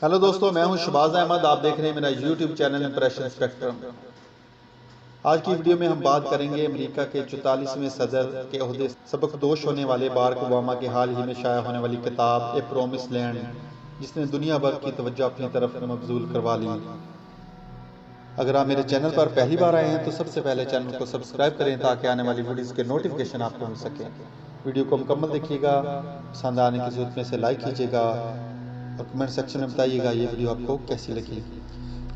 Hello दोस्तों, मैं हूं शहबाज अहमद। आप देख रहे हैं मेरा यूट्यूब चैनल इंप्रेशन स्पेक्ट्रम। आज की वीडियो में हम बात करेंगे अमेरिका के 44वें सदर के ओहदे सबकदोश होने वाले बाराक ओबामा की हाल ही में शाया होने वाली किताब ए प्रोमिस लैंड, जिसने दुनिया भर की तवज्जो अपनी तरफ मबजूल करवा ली। अगर आप मेरे चैनल पर पहली बार आए हैं तो सबसे पहले चैनल को सब्सक्राइब करें ताकि आने वाली वीडियोस के नोटिफिकेशन आपको मिल सके। वीडियो को मुकम्मल देखिएगा, पसंद आने की सूरत में से लाइक कीजिएगा और कमेंट सेक्शन में बताइएगा ये वीडियो आपको कैसी लगी।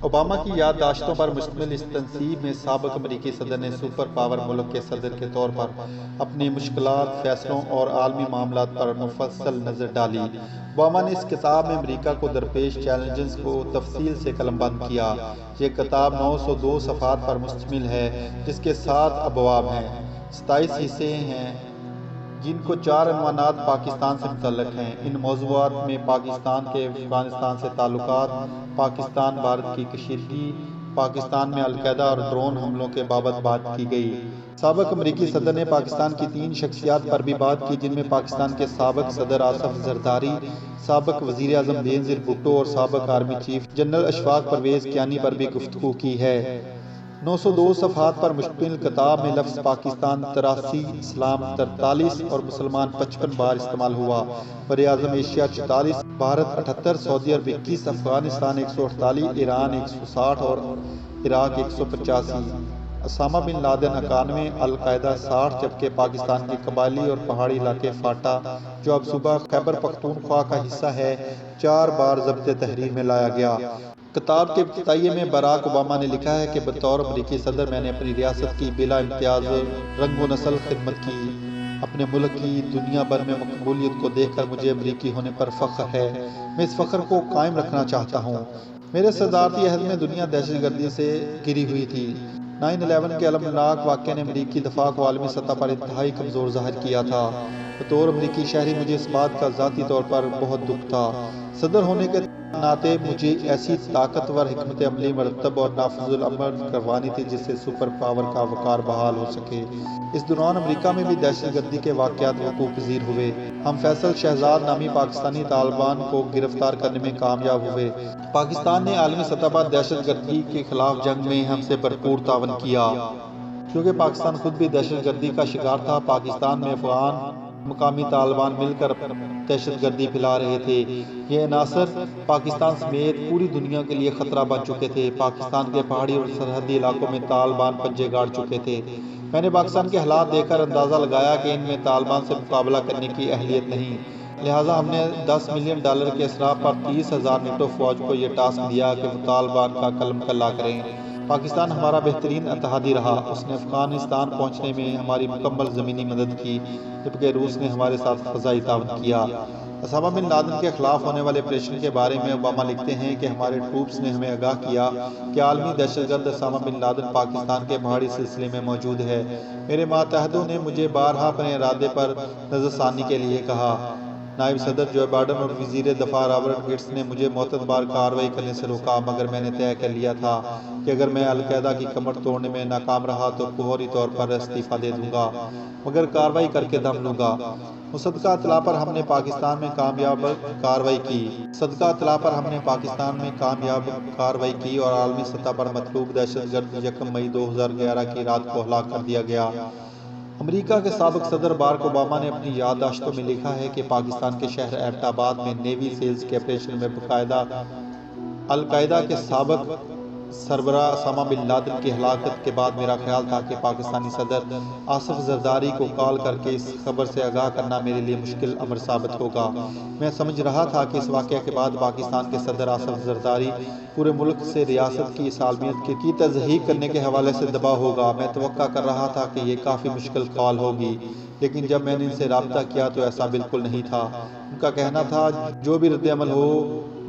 ओबामा की याददाश्तों पर मुश्तमिल इस तनसीब में साबिक़ अमरीकी सदर ने सुपर पावर मुल्क के सदर के तौर पर अपनी मुश्किलात, फैसलों और आलमी मामलात पर मुफस्सल नज़र डाली। ओबामा ने इस किताब में अमरीका को दरपेश चैलेंजेस को तफसील से कलमबंद किया। ये किताब 902 सफ़हात पर मुश्तमिल है, जिसके 7 अबवाब हैं, 27 हिस्से हैं, जिनको 4 अनवानात पाकिस्तान से मुतल्लक हैं। इन मौज़ूआत में पाकिस्तान के अफ़गानिस्तान से ताल्लुकात, पाकिस्तान भारत की कशीदगी, पाकिस्तान में अलकायदा और ड्रोन हमलों के बाबत बात की गई। साबिक़ अमरीकी सदर ने पाकिस्तान की 3 शख्सियात पर भी बात की, जिनमें पाकिस्तान के साबिक़ सदर आसिफ ज़रदारी, साबिक़ वज़ीर आज़म बेनज़ीर भुट्टो और साबिक़ army chief general Ashfaq Parvez Kayani पर भी गुफ्तगू की है। 902 सफ़हात पर मुश्तमिल किताब में लफ्ज़ पाकिस्तान 83, इस्लाम 43 और मुसलमान 55 बार इस्तेमाल हुआ। बरे-आज़म एशिया 44, भारत 78, सऊदी अरब 21, अफ़गानिस्तान 148, ईरान 160 और Iraq 185, Osama bin Laden 91, al Qaeda 60, जबकि पाकिस्तान के कबायली और पहाड़ी इलाके फाटा, जो अब सूबा खैबर पख्तूनख्वा का हिस्सा है, 4 बार ज़ब्त तहरीर में लाया गया। किताब के इब्तिदाइये में बराक ओबामा ने लिखा है कि बतौर अमरीकी सदर मैंने अपनी रियासत की बिला इम्तियाज रंग व नस्ल खिदमत की। अपने मुल्क की दुनिया भर में मकबूलियत को देखकर मुझे अमरीकी होने पर फ़ख्र है। मैं इस फ़ख्र को कायम रखना चाहता हूँ। मेरे सदारती अहद में दुनिया दहशतगर्दी से घिरी हुई थी। 9/11 के अलमनाक वाक़े ने अमरीकी दफ़ा को आलमी सतह पर इंतहाई कमज़ोर ज़ाहिर किया था। बतौर अमरीकी शहरी मुझे इस बात का ज़ाती तौर पर बहुत दुख था। सदर होने के नाते मुझे ऐसी ताकतवर हिकमत अमली मरतब और नाफिजुल अमल करवानी थी जिससे सुपर पावर का वकार बहाल हो सके। इस दौरान अमेरिका में भी दहशतगर्दी के वाक़यात वक़ूअ पज़ीर हुए। हम फैसल शहजाद नामी पाकिस्तानी तालिबान को गिरफ्तार करने में कामयाब हुए। पाकिस्तान ने आलमी सतह पर दहशतगर्दी के खिलाफ जंग में हमसे भरपूर तावन किया। क्योंकि पाकिस्तान खुद भी दहशतगर्दी का शिकार था, पाकिस्तान में अफगान मुकामी तालिबान मिलकर दहशतगर्दी फैला रहे थे। ये अनासर पाकिस्तान समेत पूरी दुनिया के लिए खतरा बन चुके थे। पाकिस्तान के पहाड़ी और सरहदी इलाकों में तालिबान पंजे गाड़ चुके थे। मैंने पाकिस्तान के हालात देखकर अंदाज़ा लगाया कि इनमें तालिबान से मुकाबला करने की अहलियत नहीं। लिहाजा हमने $10 मिलियन के असराफ पर 30,000 नेटो फौज को यह टास्क दिया कि वो तालिबान का कलम कल्ला करें। पाकिस्तान हमारा बेहतरीन अतहादी रहा। उसने अफगानिस्तान पहुंचने में हमारी मुकम्मल ज़मीनी मदद की, जबकि रूस ने हमारे साथ फ़ज़ाई ताउन किया। ओसामा बिन लादेन के खिलाफ होने वाले ऑपरेशन के बारे में ओबामा लिखते हैं कि हमारे ट्रूप्स ने हमें आगाह किया कि आलमी दहशतगर्द ओसामा बिन लादेन पाकिस्तान के पहाड़ी सिलसिले में मौजूद है। मेरे मातहतों ने मुझे बारहा अपने इरादे पर नज़रसानी के लिए कहा। नायब सदर जो बाइडन और वज़ीर दफ़ा रॉबर्ट गेट्स ने मुझे मोतबार कार्रवाई करने से रोका, मगर मैंने तय कर लिया था कि अगर मैं अलकायदा की कमर तोड़ने में नाकाम रहा तो फौरी तौर पर इस्तीफ़ा दे दूंगा, मगर कार्रवाई करके दम लूँगा। सदका इत्तला पर हमने पाकिस्तान में कामयाब कार्रवाई की। सदका इत्तला पर हमने पाकिस्तान में कामयाब कार्रवाई की और आलमी सतह पर मतलूब दहशतगर्द 1 मई 2011 की रात को हलाक कर दिया गया। अमेरिका के साबिक़ सदर बाराक ओबामा ने अपनी याददाश्तों में लिखा है कि पाकिस्तान के शहर एबटाबाद में नेवी सेल्स के ऑपरेशन में बाकायदा अल-कायदा के साबिक़ सरबराह ओसामा बिन लादेन की हलाकत के बाद मेरा ख्याल था कि पाकिस्तानी सदर आसिफ ज़रदारी को कॉल करके इस खबर से आगाह करना मेरे लिए मुश्किल अमर साबित होगा। मैं समझ रहा था कि इस वाक़े के बाद पाकिस्तान के सदर आसिफ ज़रदारी पूरे मुल्क से रियासत की सालमियत की तज़हीक करने के हवाले से दबा होगा। मैं तवक्का कर रहा था कि ये काफ़ी मुश्किल कॉल होगी, लेकिन जब मैंने इनसे राब्ता किया तो ऐसा बिल्कुल नहीं था। उनका कहना था जो भी रद्द-ए-अमल हो,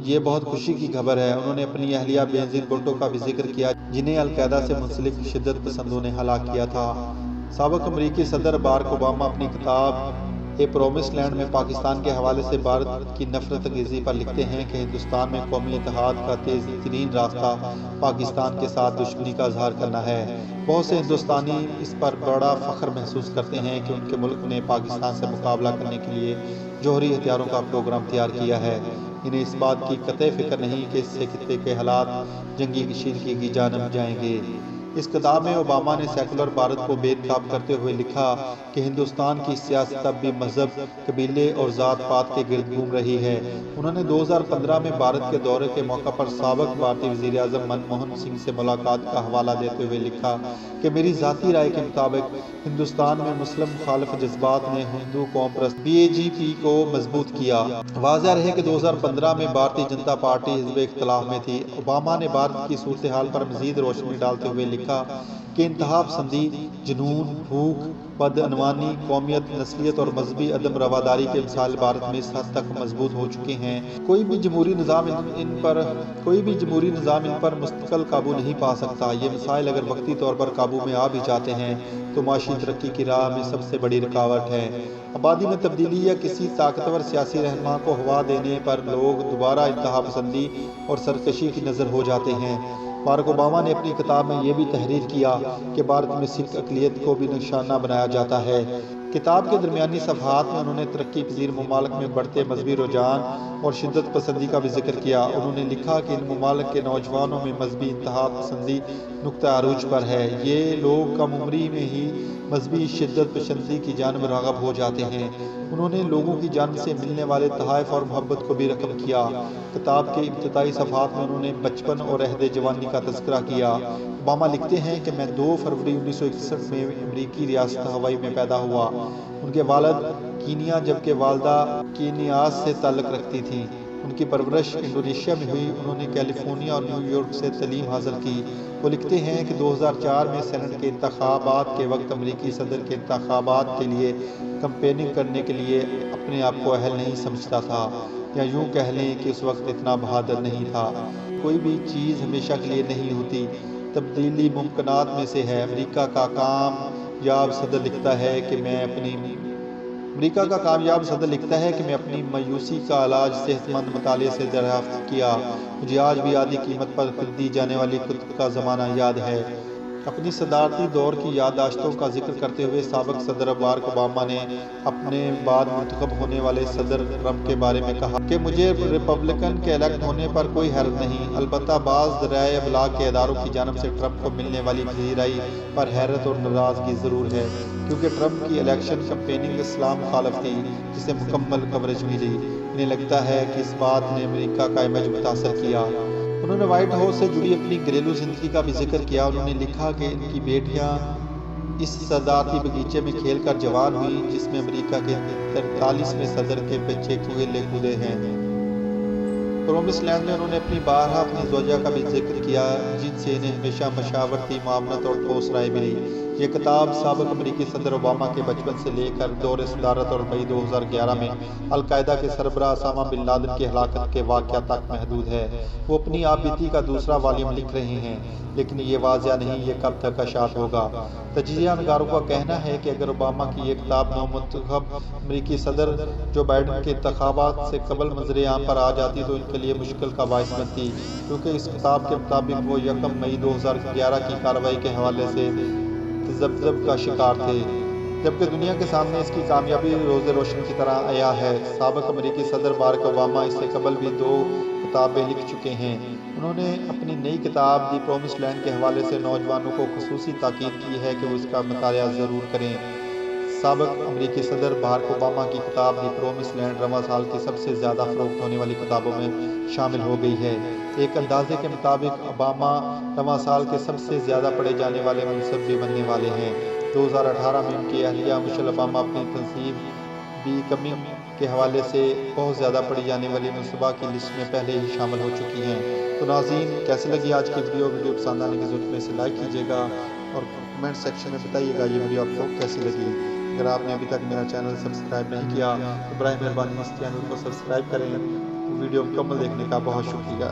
ये बहुत खुशी की खबर है। उन्होंने अपनी अहलिया बेनज़ीर भुट्टो का भी जिक्र किया, जिन्हें अलकायदा से मुंसलिक शिद्दत पसंदों ने हलाक किया था। साबिक़ अमरीकी सदर बाराक ओबामा अपनी किताब ए प्रोमिस लैंड में पाकिस्तान के हवाले से भारत की नफरत अंगेज़ी पर लिखते हैं कि हिंदुस्तान में कौमी इत्तेहाद का तेज़ तरीन रास्ता पाकिस्तान के साथ दुश्मनी का इजहार करना है। बहुत से हिंदुस्तानी इस पर बड़ा फ़ख्र महसूस करते हैं कि उनके मुल्क ने पाकिस्तान से मुकाबला करने के लिए जौहरी हथियारों का प्रोग्राम तैयार किया है। انہیں اس بات کی قطعی فکر نہیں کہ اس سے خطے کے حالات جنگی کشیدگی کی جانب جائیں گے۔ اس کتاب میں اوباما نے سیکولر بھارت کو بے نقاب کرتے ہوئے لکھا کہ ہندوستان کی سیاست اب بھی مذہب، قبیلے اور ذات پات کے گرد گھوم رہی ہے۔ انہوں نے 2015 میں بھارت کے دورے کے موقع پر سابق بھارتی وزیر اعظم منموہن سنگھ سے ملاقات کا حوالہ دیتے ہوئے لکھا کہ میری ذاتی رائے کے مطابق ہندوستان میں مسلم مخالف جذبات نے ہندو قوم پرست BJP کو مضبوط کیا۔ واضح رہے کہ 2015 میں بھارتی جنتا پارٹی حزب اختلاف میں تھی۔ اوباما نے بھارت کی صورتحال پر مزید روشنی ڈالتے ہوئے لکھا کہ انتہا پسندی، جنون، بھوک، بدعنوانی، قومیت، نسلیت اور مذہبی عدم رواداری کے مسائل بھارت میں اس حد تک مضبوط ہو چکے ہیں کوئی بھی جمہوری نظام ان پر مستقل قابو نہیں پا سکتا۔ یہ مسائل اگر وقتی طور پر قابو میں آ بھی جاتے ہیں تو معاشی ترقی کی راہ میں سب سے بڑی رکاوٹ ہے۔ آبادی میں تبدیلی یا کسی طاقتور سیاسی رہنما کو ہوا دینے پر لوگ دوبارہ انتہا پسندی اور سرکشی کی نظر ہو جاتے ہیں۔ باراک اوباما نے اپنی کتاب میں یہ بھی تحریر کیا کہ بھارت میں سکھ اقلیت کو بھی نشانہ بنایا جاتا ہے۔ کتاب کے درمیانی صفحات میں انہوں نے ترقی پذیر ممالک میں بڑھتے مذہبی رجحان اور شدت پسندی کا بھی ذکر کیا۔ انہوں نے لکھا کہ ان ممالک کے نوجوانوں میں مذہبی انتہا پسندی نقطہ عروج پر ہے۔ یہ لوگ کم عمری میں ہی مذہبی شدت پسندی کی جانب راغب ہو جاتے ہیں۔ انہوں نے لوگوں کی جانب سے ملنے والے تحائف اور محبت کو بھی رقم کیا۔ کتاب کے ابتدائی صفحات میں انہوں نے بچپن اور عہد جوانی کا تذکرہ کیا۔ اوباما لکھتے ہیں کہ میں 2 فروری 1961 میں امریکی ریاست ہوائی میں پیدا ہوا۔ ان کے والد کینیا جبکہ والدہ کینیاس سے تعلق رکھتی تھیں۔ ان کی پرورش انڈونیشیا میں ہوئی۔ انہوں نے کیلیفورنیا اور نیو یارک سے تعلیم حاصل کی۔ وہ لکھتے ہیں کہ 2004 میں سینٹ کے انتخابات کے وقت امریکی صدر کے انتخابات کے لیے کمپیننگ کرنے کے لیے اپنے آپ کو اہل نہیں سمجھتا تھا، یا یوں کہہ لیں کہ اس وقت اتنا بہادر نہیں تھا۔ کوئی بھی چیز ہمیشہ کے لیے نہیں ہوتی، تبدیلی ممکنات میں سے ہے۔ امریکہ کا کامیاب صدر لکھتا ہے کہ میں اپنی مایوسی کا علاج صحت مند مطالعے سے دریافت کیا۔ مجھے آج بھی آدھی قیمت پر خریدی جانے والی کتب کا زمانہ یاد ہے۔ اپنی صدارتی دور کی یادداشتوں کا ذکر کرتے ہوئے سابق صدر باراک اوباما نے اپنے بعد منتخب ہونے والے صدر ٹرمپ کے بارے میں کہا کہ مجھے ریپبلکن کے الیکٹ ہونے پر کوئی حیرت نہیں، البتہ بعض ذرائع ابلاغ کے اداروں کی جانب سے ٹرمپ کو ملنے والی پذیرائی پر حیرت اور ناراضگی ضرور ہے، کیونکہ ٹرمپ کی الیکشن کمپیننگ اسلام مخالف تھی جسے مکمل کوریج ملی۔ انہیں لگتا ہے کہ اس بات نے امریکہ کا امیج متاثر کیا۔ انہوں نے وائٹ ہاؤس سے جڑی اپنی گھریلو زندگی کا بھی ذکر کیا۔ انہوں نے لکھا کہ ان کی بیٹیاں اس صدارتی باغیچے میں کھیل کر جوان ہوئی جس میں امریکہ کے 43ویں صدر کے بچے کھیلے کودے ہیں۔ پرومس لینڈ میں انہوں نے اپنی زوجہ کا بھی ذکر کیا جن سے انہیں ہمیشہ مشاورتی معاونت اور ٹھوس رائے ملی۔ یہ کتاب سابق امریکی صدر اوباما کے بچپن سے لے کر دور صدارت اور مئی 2011 میں القاعدہ کے سربراہ اسامہ بن لادن کی ہلاکت کے واقعہ تک محدود ہے۔ وہ اپنی آپ بیتی کا دوسرا والیوم لکھ رہے ہیں، لیکن یہ واضح نہیں یہ کب تک اشاعت ہوگا۔ تجزیہ نگاروں کا کہنا ہے کہ اگر اوباما کی یہ کتاب نومنتخب امریکی صدر جو بائیڈن کے انتخابات سے قبل منظر عام پر آ جاتی تو ان کے لیے مشکل کا باعث بنتی، کیونکہ اس کتاب کے مطابق وہ 1 مئی 2011 کی کارروائی کے حوالے سے تذبذب کا شکار تھے، جبکہ دنیا کے سامنے اس کی کامیابی روز روشن کی طرح عیاں ہے۔ سابق امریکی صدر باراک اوباما اس سے قبل بھی 2 کتابیں لکھ چکے ہیں۔ انہوں نے اپنی نئی کتاب دی پرومس لینڈ کے حوالے سے نوجوانوں کو خصوصی تاکید کی ہے کہ وہ اس کا مطالعہ ضرور کریں۔ سابق امریکی صدر باراک اوباما کی کتاب دی پرومس لینڈ رواں سال کی سب سے زیادہ فروخت ہونے والی کتابوں میں شامل ہو گئی ہے۔ ایک اندازے کے مطابق اوباما رواں سال کے سب سے زیادہ پڑھے جانے والے منصب بھی بننے والے ہیں۔ 2018 میں ان کی اہلیہ مشل اوباما اپنی تنصیب بیکمنگ کے حوالے سے بہت زیادہ پڑھی جانے والی منصوبہ کی لسٹ میں پہلے ہی شامل ہو چکی ہیں۔ تو ناظرین کیسے لگی آج کی ویڈیو پسند آنے کی ضرورت میں سے لائک کیجیے گا اور کمنٹ سیکشن میں بتائیے گا یہ ویڈیو آپ کو کیسی لگی۔ اگر آپ نے ابھی تک میرا چینل سبسکرائب نہیں کیا تو براہ مہربانی اس چینل کو سبسکرائب کریں۔ ویڈیو مکمل دیکھنے کا بہت شکریہ۔